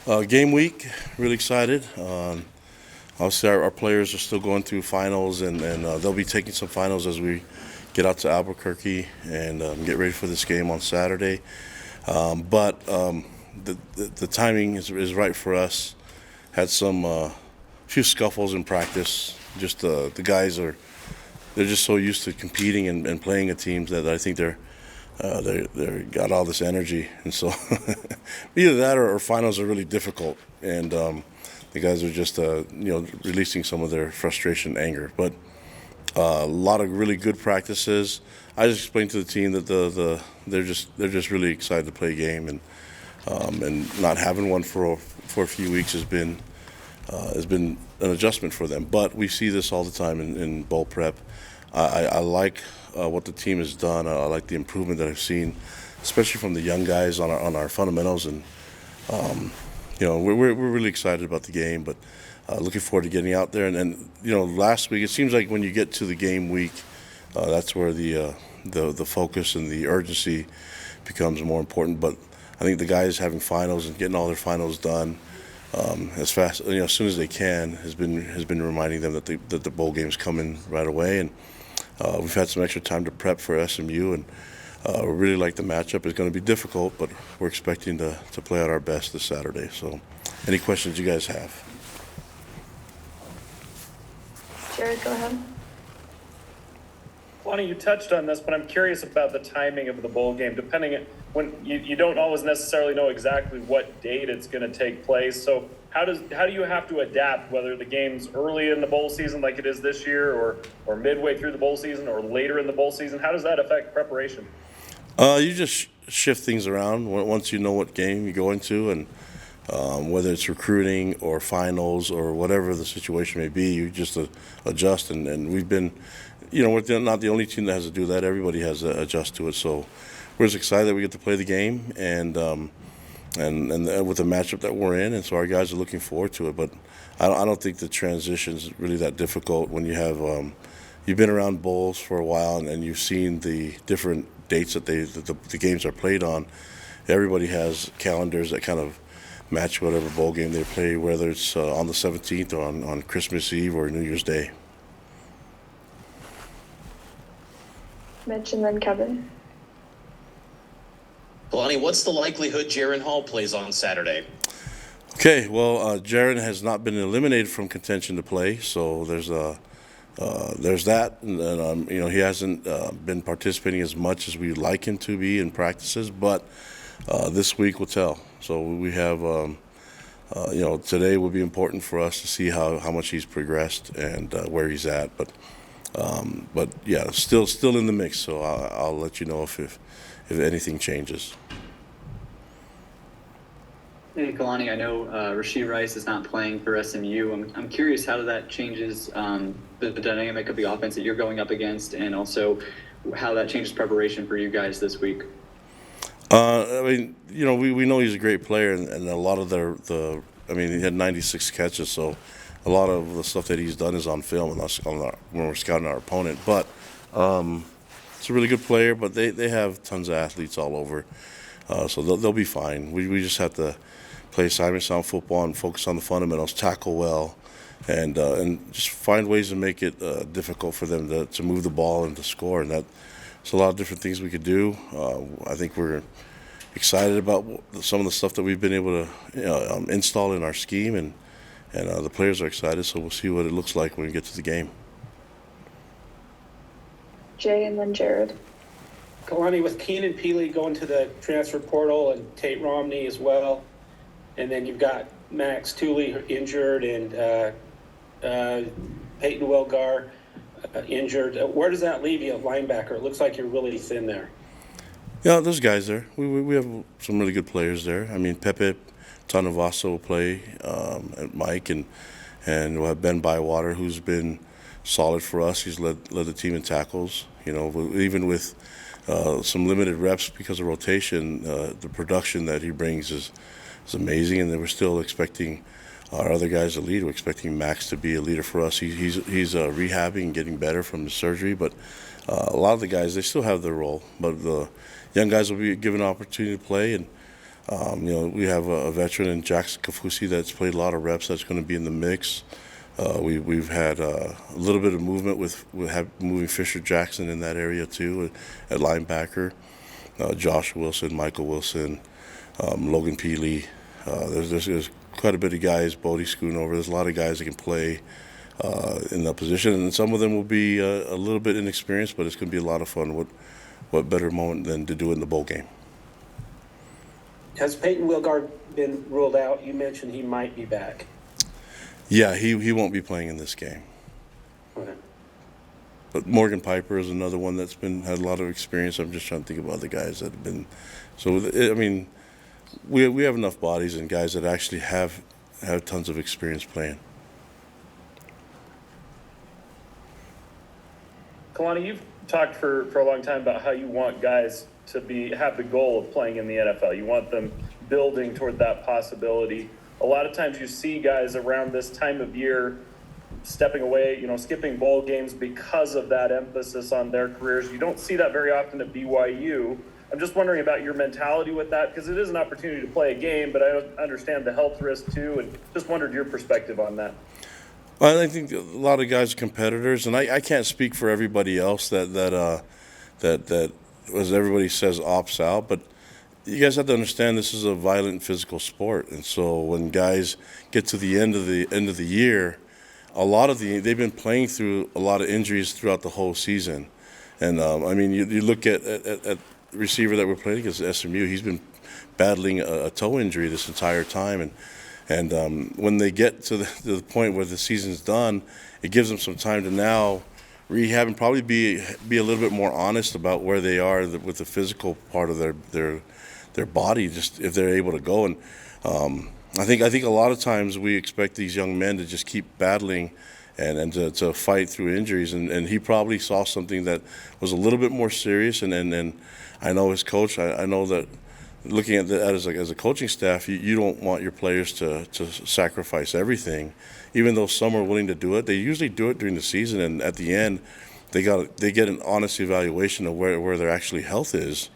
Game week, really excited. Obviously, our players are still going through finals, and they'll be taking some finals as we get out to Albuquerque and get ready for this game on Saturday. But the timing is right for us. Had some few scuffles in practice. Just the guys they're just so used to competing and playing at teams that I think they're got all this energy, and so either that or finals are really difficult, and the guys are just releasing some of their frustration, and anger. But a lot of really good practices. I just explained to the team that they're just really excited to play a game, and not having one for a few weeks has been an adjustment for them. But we see this all the time in bowl prep. I like what the team has done. I like the improvement that I've seen, especially from the young guys on our fundamentals. And we're really excited about the game, but looking forward to getting out there. And last week it seems like when you get to the game week, that's where the focus and the urgency becomes more important. But I think the guys having finals and getting all their finals done as fast, as soon as they can, has been reminding them that the bowl game's coming right away. And we've had some extra time to prep for SMU, and we really like the matchup. It's going to be difficult, but we're expecting to play out our best this Saturday. So, any questions you guys have? Jared, go ahead. Kalani, you touched on this, but I'm curious about the timing of the bowl game. Depending on when you don't always necessarily know exactly what date it's going to take place. So how do you have to adapt, whether the game's early in the bowl season like it is this year, or midway through the bowl season, or later in the bowl season? How does that affect preparation? You just shift things around once you know what game you go into, and whether it's recruiting or finals or whatever the situation may be, you just adjust. And we've been, we're not the only team that has to do that. Everybody has to adjust to it. So we're just excited that we get to play the game and with the matchup that we're in, and so our guys are looking forward to it. But I don't think the transition's really that difficult when you have you've been around bowls for a while and you've seen the different dates that the games are played on. Everybody has calendars that kind of match whatever bowl game they play, whether it's on the 17th or on Christmas Eve or New Year's Day. Mitch and then Kevin. Kalani, what's the likelihood Jaron Hall plays on Saturday? Okay, well, Jaron has not been eliminated from contention to play, so there's that, and he hasn't been participating as much as we'd like him to be in practices, but this week will tell. So we have, today will be important for us to see how much he's progressed and where he's at, but yeah, still in the mix. So I'll let you know if anything changes. Hey, Kalani, I know Rashee Rice is not playing for SMU. I'm curious how that changes the dynamic of the offense that you're going up against, and also how that changes preparation for you guys this week. We know he's a great player, and a lot of he had 96 catches, so a lot of the stuff that he's done is on film and when we're scouting our opponent. But it's a really good player, but they have tons of athletes all over, so they'll be fine. We just have to play assignment sound football and focus on the fundamentals, tackle well, and just find ways to make it difficult for them to move the ball and to score. And that's a lot of different things we could do. I think we're excited about some of the stuff that we've been able to install in our scheme, and the players are excited, so we'll see what it looks like when we get to the game. Jay and then Jared. Kalani, with Keenan Peely going to the transfer portal and Tate Romney as well, and then you've got Max Tooley injured and Peyton Wilgar injured. Where does that leave you at linebacker? It looks like you're really thin there. Yeah, there's guys there. We have some really good players there. I mean, Pepe Tanavaso will play at Mike, and we'll have Ben Bywater, who's been solid for us. He's led the team in tackles. Even with some limited reps because of rotation, the production that he brings is amazing. And then we're still expecting our other guys to lead. We're expecting Max to be a leader for us. He's rehabbing and getting better from the surgery, but a lot of the guys, they still have their role. But the young guys will be given an opportunity to play, and We have a veteran in Jackson Kafusi that's played a lot of reps that's going to be in the mix. We've had a little bit of movement with moving Fisher Jackson in that area too at linebacker. Josh Wilson, Michael Wilson, Logan Peely. There's quite a bit of guys, Bodie Schoonover. There's a lot of guys that can play in that position, and some of them will be a little bit inexperienced, but it's going to be a lot of fun. What better moment than to do it in the bowl game? Has Peyton Wilgard been ruled out? You mentioned he might be back. Yeah, he won't be playing in this game. Okay. But Morgan Piper is another one that's had a lot of experience. I'm just trying to think of other guys that have been. So I mean, we have enough bodies and guys that actually have tons of experience playing. Kalani, you've talked for a long time about how you want guys to have the goal of playing in the NFL. You want them building toward that possibility. A lot of times you see guys around this time of year stepping away, skipping bowl games because of that emphasis on their careers. You don't see that very often at BYU. I'm just wondering about your mentality with that, because it is an opportunity to play a game, but I understand the health risk too, and just wondered your perspective on that. Well, I think a lot of guys are competitors, and I can't speak for everybody else that as everybody says, opts out. But you guys have to understand this is a violent physical sport, and so when guys get to the end of the year, they've been playing through a lot of injuries throughout the whole season, and I mean you look at the receiver that we're playing against SMU, he's been battling a toe injury this entire time, and when they get to the point where the season's done, it gives them some time to now rehab and probably be a little bit more honest about where they are with the physical part of their body, just if they're able to go. And I think a lot of times we expect these young men to just keep battling and to fight through injuries, and he probably saw something that was a little bit more serious, and I know his coach, I know that looking at that as a coaching staff, you don't want your players to sacrifice everything. Even though some are willing to do it, they usually do it during the season, and at the end, they get an honest evaluation of where their actually health is.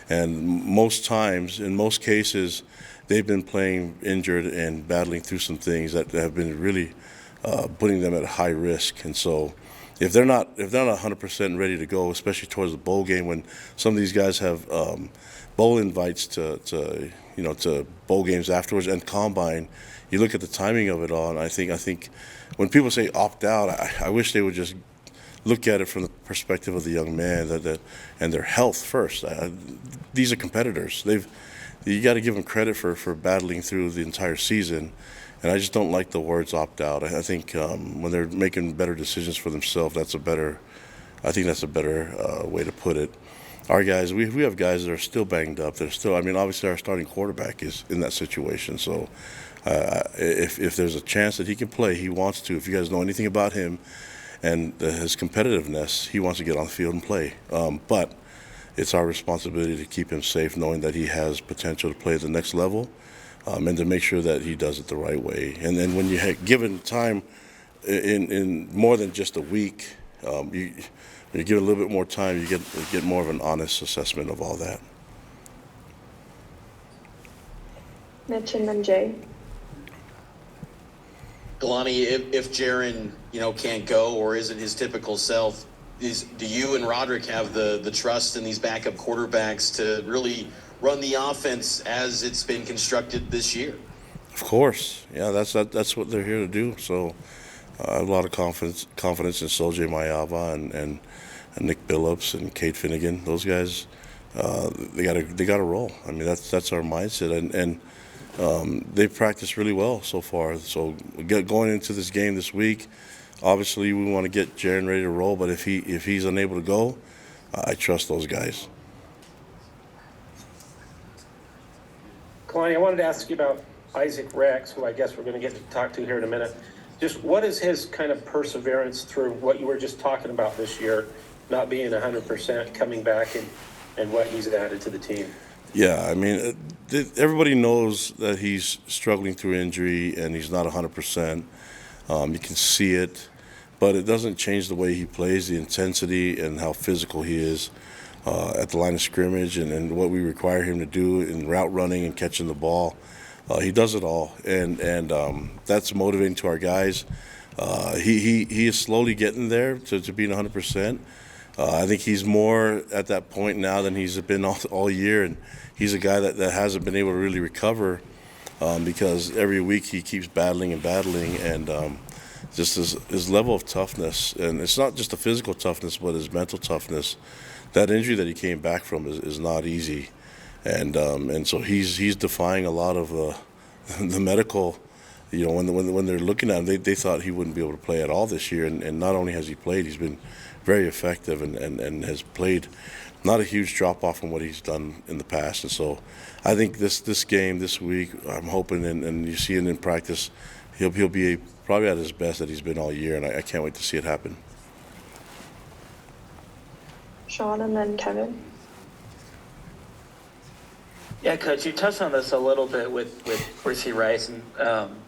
And most times, in most cases, they've been playing injured and battling through some things that have been really putting them at a high risk. And so, if they're not 100% ready to go, especially towards the bowl game, when some of these guys have bowl invites to bowl games afterwards and combine, you look at the timing of it all, and I think when people say opt out, I wish they would just look at it from the perspective of the young man and their health first. These are competitors. You got to give them credit for battling through the entire season, and I just don't like the words opt out. I think when they're making better decisions for themselves, that's a better way to put it. Our guys, we have guys that are still banged up. Obviously our starting quarterback is in that situation. So if there's a chance that he can play, he wants to. If you guys know anything about him and his competitiveness, he wants to get on the field and play. But it's our responsibility to keep him safe, knowing that he has potential to play at the next level, and to make sure that he does it the right way. And then when you have given time in more than just a week, when you give it a little bit more time, you get more of an honest assessment of all that. Mitch and then Jay. Kalani, if Jaron, can't go or isn't his typical self, do you and Roderick have the trust in these backup quarterbacks to really run the offense as it's been constructed this year? Of course, yeah, that's what they're here to do. So I have a lot of confidence in Soljay Mayava and Nick Billups and Cade Finnegan. Those guys, they got to roll. I mean, that's our mindset, and they've practiced really well so far. So going into this game this week, obviously we want to get Jaron ready to roll. But if he's unable to go, I trust those guys. Kalani, I wanted to ask you about Isaac Rex, who I guess we're going to get to talk to here in a minute. Just what is his kind of perseverance through what you were just talking about this year, not being 100%, coming back, and what he's added to the team? Yeah, I mean, everybody knows that he's struggling through injury and he's not 100%. You can see it, but it doesn't change the way he plays, the intensity and how physical he is. at the line of scrimmage and what we require him to do in route running and catching the ball. He does it all, and that's motivating to our guys. He is slowly getting there to being 100%. I think he's more at that point now than he's been all year, and he's a guy that hasn't been able to really recover because every week he keeps battling, and just his level of toughness, and it's not just the physical toughness, but his mental toughness. That injury that he came back from is not easy, and so he's defying a lot of the medical. When they're looking at him, they thought he wouldn't be able to play at all this year, and not only has he played, he's been very effective and has played not a huge drop off from what he's done in the past. And so I think this game this week, I'm hoping, and you see it in practice, he'll be probably at his best that he's been all year, and I can't wait to see it happen. Sean and then Kevin. Yeah, Coach, you touched on this a little bit with Rasheed Rice, and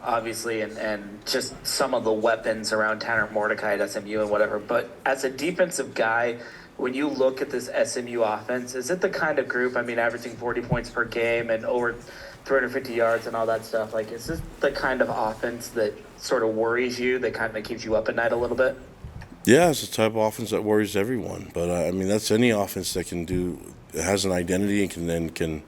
obviously, and just some of the weapons around Tanner Mordecai at SMU and whatever. But as a defensive guy, when you look at this SMU offense, is it the kind of group, I mean, averaging 40 points per game and over 350 yards and all that stuff, like, is this the kind of offense that sort of worries you, that kind of keeps you up at night a little bit? Yeah, it's the type of offense that worries everyone. But I mean, that's any offense that has an identity and can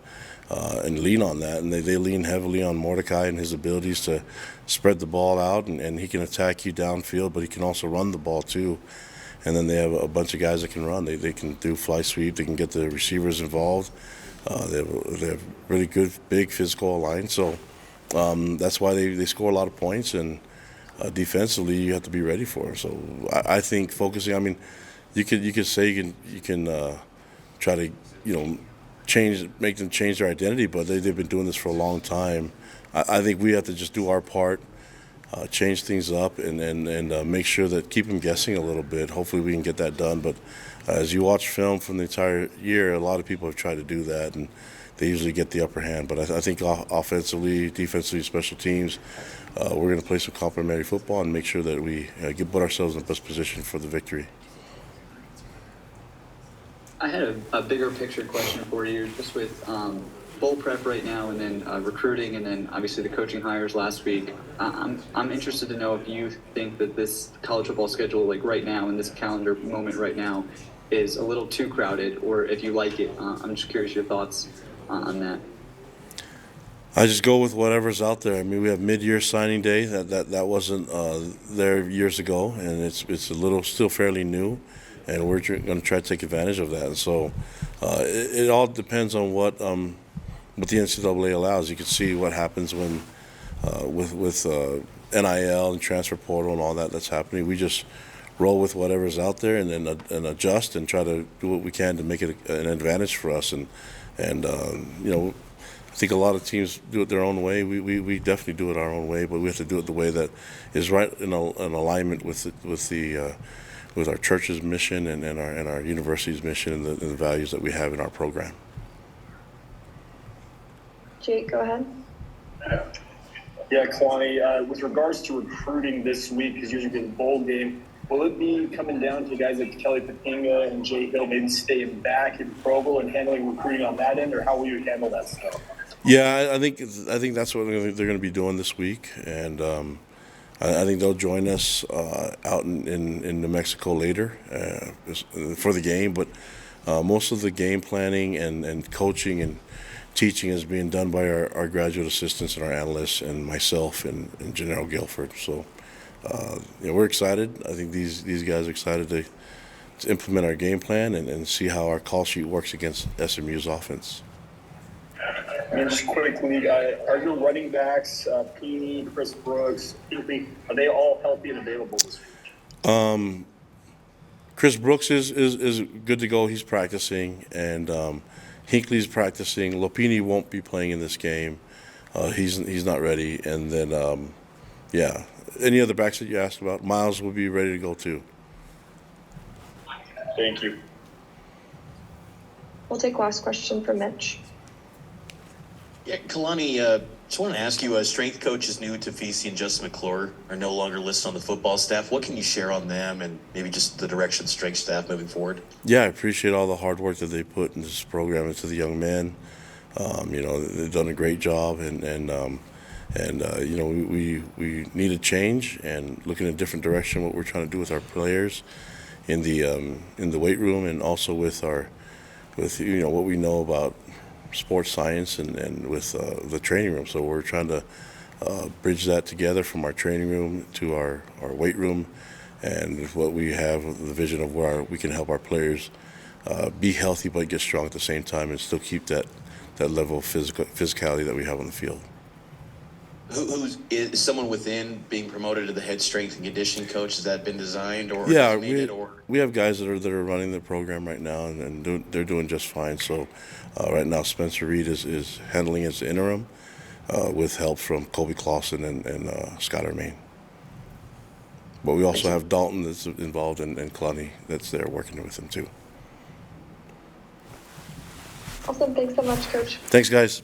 lean on that. And they lean heavily on Mordecai and his abilities to spread the ball out, and he can attack you downfield, but he can also run the ball too. And then they have a bunch of guys that can run. They can do fly sweep. They can get the receivers involved. They have really good, big physical line. So that's why they score a lot of points. And defensively, you have to be ready for it. So I think focusing. I mean, you could say you can try to make them change their identity, but they've been doing this for a long time. I think we have to just do our part, change things up, and make sure that keep them guessing a little bit. Hopefully, we can get that done. But as you watch film from the entire year, a lot of people have tried to do that, and they usually get the upper hand. But I think offensively, defensively, special teams, we're going to play some complementary football and make sure that we put ourselves in the best position for the victory. I had a bigger picture question for you, just with bowl prep right now, and then recruiting, and then obviously the coaching hires last week. I'm interested to know if you think that this college football schedule, like right now in this calendar moment right now, is a little too crowded, or if you like it. I'm just curious your thoughts on that. I just go with whatever's out there. I mean, we have mid-year signing day that wasn't there years ago, and it's a little still fairly new, and we're going to try to take advantage of that. And so it all depends on what the NCAA allows. You can see what happens when with NIL and transfer portal and all that's happening. We just roll with whatever's out there and adjust and try to do what we can to make it an advantage for us. And I think a lot of teams do it their own way. We definitely do it our own way, but we have to do it the way that is right in alignment with our church's mission and our university's mission and the values that we have in our program. Jake, go ahead. Yeah, Kalani, with regards to recruiting this week, because usually the bowl game, will it be coming down to guys like Kelly Papinga and Jay Hill maybe staying back in Provo and handling recruiting on that end, or how will you handle that stuff? Yeah, I think that's what they're going to be doing this week, and I think they'll join us out in New Mexico later for the game. But most of the game planning and coaching and teaching is being done by our graduate assistants and our analysts and myself and Janelle Guilford. So we're excited. I think these guys are excited to implement our game plan and see how our call sheet works against SMU's offense. And just quickly, are your running backs, Peeny, Chris Brooks, Hinckley, are they all healthy and available this week? Chris Brooks is good to go. He's practicing, and Hinckley's practicing. Lopini won't be playing in this game. He's not ready. And then, any other backs that you asked about? Miles will be ready to go too. Thank you. We'll take last question from Mitch. Yeah, Kalani, Just want to ask you, strength coaches new to Tafisi and Justin McClure are no longer listed on the football staff. What can you share on them and maybe just the direction of the strength staff moving forward? Yeah, I appreciate all the hard work that they put in this program into the young men. They've done a great job, and we need a change and looking in a different direction. What we're trying to do with our players in the weight room, and also with what we know about sports science and with the training room. So we're trying to bridge that together from our training room to our weight room, and what we have the vision of where we can help our players be healthy but get strong at the same time and still keep that level of physicality that we have on the field. Is someone within being promoted to the head strength and conditioning coach? Has that been designed or Yeah, designated, we have guys that are running the program right now, and they're doing just fine. So right now Spencer Reed is handling as interim with help from Kobe Clausen and Scott Ermaine. But we also have Dalton that's involved and Kalani that's there working with him too. Awesome. Thanks so much, Coach. Thanks, guys.